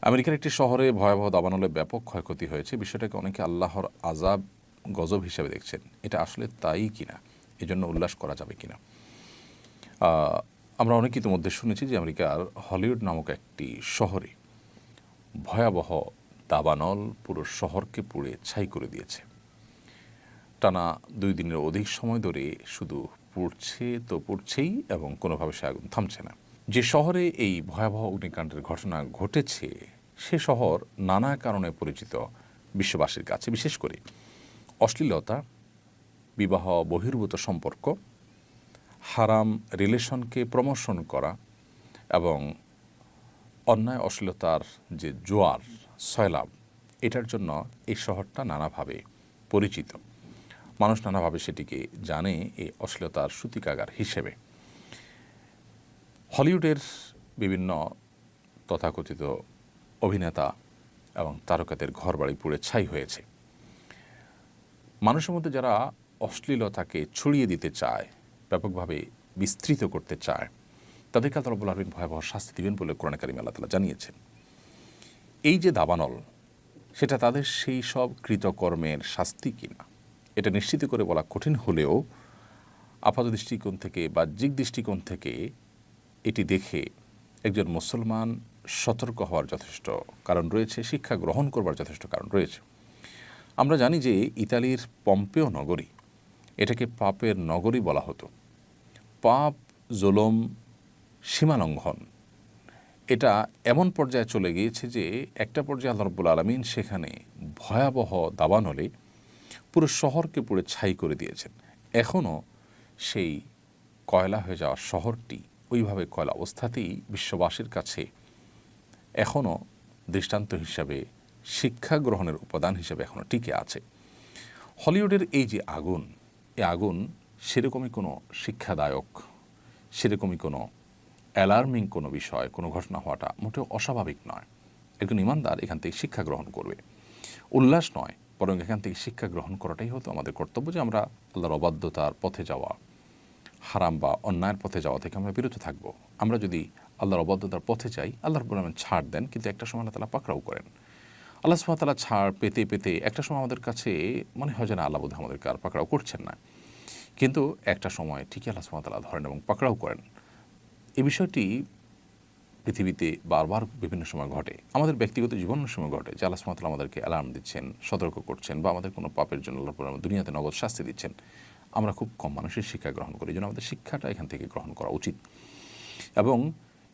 আমেরিকার একটি শহরে ভয়াবহ দাবানলে ব্যাপক ক্ষয়ক্ষতি হয়েছে। বিষয়টাকে অনেকে আল্লাহর আযাব, গজব হিসেবে দেখছেন। এটা আসলে তাই কিনা, এজন্য উল্লাস করা যাবে কিনা? আমরা অনেকে ইতিমধ্যে শুনেছি যে আমেরিকার হলিউড নামক একটি শহরে ভয়াবহ দাবানল পুরো শহরকে পুড়ে ছাই করে দিয়েছে। টানা 2 দিনের অধিক সময় ধরে শুধু পুড়ছে তো পুড়ছেই এবং কোনোভাবে সে আগুন থামছে না। যে শহরে এই ভয়াবহ অগ্নিকাণ্ডের ঘটনা ঘটেছে সে শহর নানা কারণে পরিচিত বিশ্ববাসীর কাছে, বিশেষ করে অশ্লীলতা, বিবাহ বহির্ভূত সম্পর্ক, হারাম রিলেশনকে প্রমোশন করা এবং অন্যায় অশ্লীলতার যে জোয়ার সয়লাব, এটার জন্য এই শহরটা নানাভাবে পরিচিত। মানুষ নানাভাবে সেটিকে জানে এই অশ্লীলতার সূতিকাগার হিসেবে। হলিউডের বিভিন্ন তথাকথিত অভিনেতা এবং তারকাদের ঘরবাড়ি পুড়ে ছাই হয়েছে। মানুষের মধ্যে যারা অশ্লীলতাকে ছড়িয়ে দিতে চায়, ব্যাপকভাবে বিস্তৃত করতে চায়, তাদেরকে আল্লাহ রাব্বুল আলামিন ভয়াবহ শাস্তি দিবেন বলে কোরআনে কারিমে আল্লাহ তাআলা জানিয়েছেন। এই যে দাবানল, সেটা তাদের সেই সব কৃতকর্মের শাস্তি কিনা এটা নিশ্চিত করে বলা কঠিন হলেও আপাত দৃষ্টিকোণ থেকে, বাহ্যিক দৃষ্টিকোণ থেকে এটি দেখে একজন মুসলমান সতর্ক হওয়ার যথেষ্ট কারণ রয়েছে, শিক্ষা গ্রহণ করবার যথেষ্ট কারণ রয়েছে। আমরা জানি যে ইতালির পম্পেও নগরী, এটাকে পাপের নগরী বলা হতো। পাপ, জুলুম, সীমালঙ্ঘন এটা এমন পর্যায়ে চলে গিয়েছে যে একটা পর্যায়ে আল্লাহ রাব্বুল আলামিন সেখানে ভয়াবহ দাবানলে পুরো শহরকে পুড়ে ছাই করে দিয়েছেন। এখনও সেই কয়লা হয়ে যাওয়া শহরটি ওইভাবে কয়লা অবস্থাতেই বিশ্ববাসীর কাছে এখনও দৃষ্টান্ত হিসাবে, শিক্ষা গ্রহণের উপাদান হিসেবে এখনও টিকে আছে। হলিউডের এই যে আগুন, এই আগুন সেরকমই কোনো শিক্ষাদায়ক, সেরকমই কোনো অ্যালার্মিং কোনো বিষয়, কোনো ঘটনা হওয়াটা মোটেও অস্বাভাবিক নয়। একজন ইমানদার এখান থেকে শিক্ষা গ্রহণ করবে, উল্লাস নয়, বরং এখান থেকে শিক্ষা গ্রহণ করাটাই হতো আমাদের কর্তব্য, যে আমরা আল্লাহর অবাধ্যতার পথে যাওয়া, হারাম বা অন্যায়ের পথে যাওয়া থেকে আমরা বিরত থাকব। আমরা যদি আল্লাহর অবাধ্যতার পথে যাই, আল্লাহর রাব্বুল আলামিন ছাড় দেন, কিন্তু একটা সময় আল্লাহ তাআলা পাকড়াও করেন। আল্লাহ সুবহানাহু ওয়া তাআলা ছাড় পেতে পেতে একটা সময় আমাদের কাছে মনে হয় যে না, আল্লাহ বোধহয় আমাদেরকে আর পাকড়াও করছেন না, কিন্তু একটা সময় ঠিকই আল্লাহ সুবহানাহু ওয়া তাআলা ধরেন এবং পাকড়াও করেন। এই বিষয়টি পৃথিবীতে বারবার বিভিন্ন সময় ঘটে, আমাদের ব্যক্তিগত জীবনের সময় ঘটে, যে আল্লাহ সুবহানাহু ওয়া তাআলা আমাদেরকে অ্যালার্ম দিচ্ছেন, সতর্ক করছেন, বা আমাদের কোনো পাপের জন্য আল্লাহ রাব্বুল আলামিন দুনিয়াতে নগদ শাস্তি দিচ্ছেন। আমরা খুব কম মানুষের শিক্ষা গ্রহণ করি, এই জন্য আমাদের শিক্ষাটা এখান থেকে গ্রহণ করা উচিত। এবং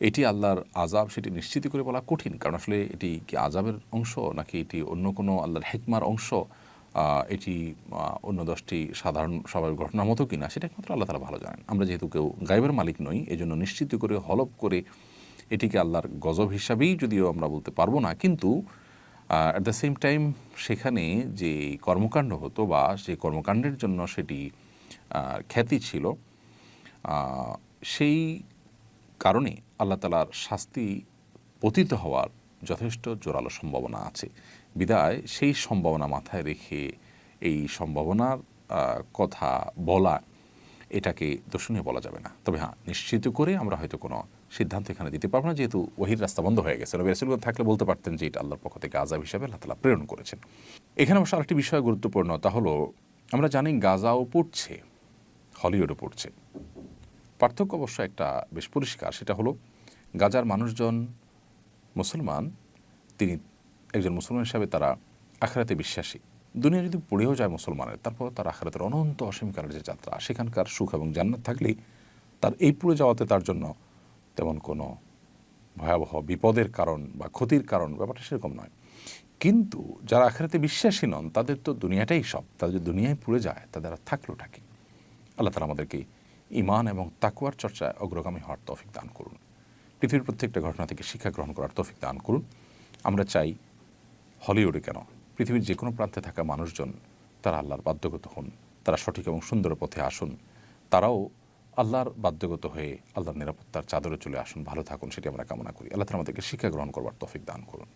এটি আল্লাহর আযাব সেটি নিশ্চিত করে বলা কঠিন, কারণ আসলে এটি কি আযাবের অংশ নাকি এটি অন্য কোনো আল্লাহর হিকমার অংশ, এটি অন্য 10টি সাধারণ স্বাভাবিক ঘটনার মতো কিনা, সেটা একমাত্র আল্লাহ তাআলা ভালো জানেন। আমরা যেহেতু কেউ গায়বের মালিক নই, এজন্য নিশ্চিত করে হলফ করে এটিকে আল্লাহর গজব হিসাবেই যদিও আমরা বলতে পারবো না, কিন্তু অ্যাট দ্য সেম টাইম সেখানে যে কর্মকাণ্ড হতো বা সেই কর্মকাণ্ডের জন্য সেটি খ্যাতি ছিল, সেই কারণে আল্লাহ তাআলার শাস্তি পতিত হওয়ার যথেষ্ট জোরালো সম্ভাবনা আছে। বিদায় সেই সম্ভাবনা মাথায় রেখে এই সম্ভাবনার কথা বলা, এটাকে দোষণীয় বলা যাবে না। তবে হ্যাঁ, নিশ্চিত করে আমরা হয়তো কোনো সিদ্ধান্ত এখানে দিতে পারবো না, যেহেতু ওহীর রাস্তা বন্ধ হয়ে গেছে। নবী রাসূলগণ থাকলে বলতে পারতেন যে এটা আল্লাহর পক্ষ থেকে আযাব হিসেবে আল্লাহ তাআলা প্রেরণ করেছেন। এখানে অবশ্য আরেকটি বিষয় গুরুত্বপূর্ণ, তা হলো আমরা জানি গাজাও পড়ছে, হলিউডও পড়ছে। পার্থক্য অবশ্য একটা বেশ পরিষ্কার, সেটা হলো গাজার মানুষজন মুসলমান, তিনি একজন মুসলমান হিসাবে তারা আখিরাতে বিশ্বাসী। দুনিয়া যদি পড়েও যায় মুসলমানের, তারপর তার আখিরাতের অনন্ত অসীমকালের যে যাত্রা, সেখানকার সুখ এবং জান্নাত থাকলেই তার এই পুড়ে যাওয়াতে তার জন্য তেমন কোনো ভয়াবহ বিপদের কারণ বা ক্ষতির কারণ ব্যাপারটা সেরকম নয়। কিন্তু যারা আখিরাতে বিশ্বাসী নন, তাদের তো দুনিয়াটাই সব, তাদের যদি দুনিয়ায় পুড়ে যায় তাদের আর থাকলোটা কি? আল্লাহ তাআলা আমাদেরকে ঈমান এবং তাকওয়ার চর্চায় অগ্রগামী হওয়ার তৌফিক দান করুন। পৃথিবীর প্রত্যেকটা ঘটনা থেকে শিক্ষা গ্রহণ করার তৌফিক দান করুন। আমরা চাই হলিউডে কেন, পৃথিবীর যে কোনো প্রান্তে থাকা মানুষজন তারা আল্লাহর বাধ্যগত হন, তারা সঠিক এবং সুন্দর পথে আসুন, তারাও আল্লাহর বাধ্যগত হয়ে আল্লাহর নিরাপত্তার চাদরে চলে আসুন, ভালো থাকুন, সেটি আমরা কামনা করি। আল্লাহ তাআলা আমাদেরকে শিক্ষা গ্রহণ করবার তৌফিক দান করুন।